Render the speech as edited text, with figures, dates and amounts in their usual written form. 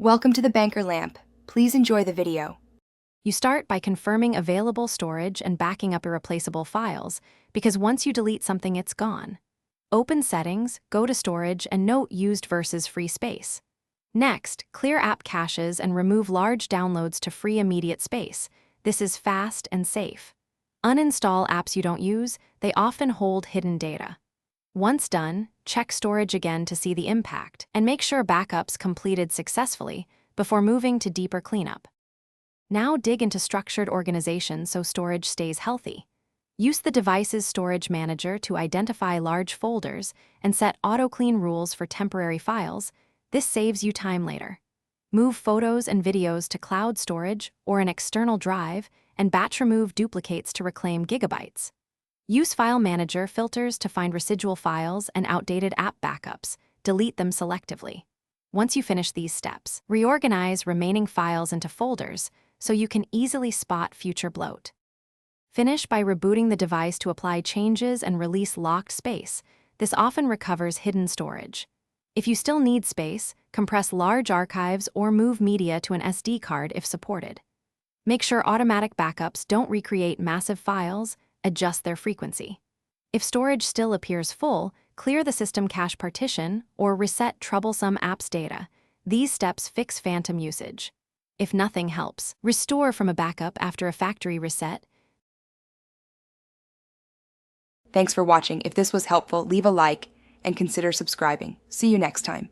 Welcome to the Banker Lamp. Please enjoy the video. You start by confirming available storage and backing up irreplaceable files, because once you delete something, it's gone. Open Settings, go to Storage, and note Used versus Free Space. Next, clear app caches and remove large downloads to free immediate space. This is fast and safe. Uninstall apps you don't use. They often hold hidden data. Once done, check storage again to see the impact, and make sure backups completed successfully before moving to deeper cleanup. Now dig into structured organization so storage stays healthy. Use the device's storage manager to identify large folders and set auto-clean rules for temporary files. This saves you time later. Move photos and videos to cloud storage or an external drive, and batch remove duplicates to reclaim gigabytes. Use File Manager filters to find residual files and outdated app backups. Delete them selectively. Once you finish these steps, reorganize remaining files into folders so you can easily spot future bloat. Finish by rebooting the device to apply changes and release locked space. This often recovers hidden storage. If you still need space, compress large archives or move media to an SD card if supported. Make sure automatic backups don't recreate massive files. Adjust their frequency. If storage still appears full, clear the system cache partition or reset troublesome apps data. These steps fix phantom usage. If nothing helps, restore from a backup after a factory reset. Thanks for watching. If this was helpful, leave a like and consider subscribing. See you next time.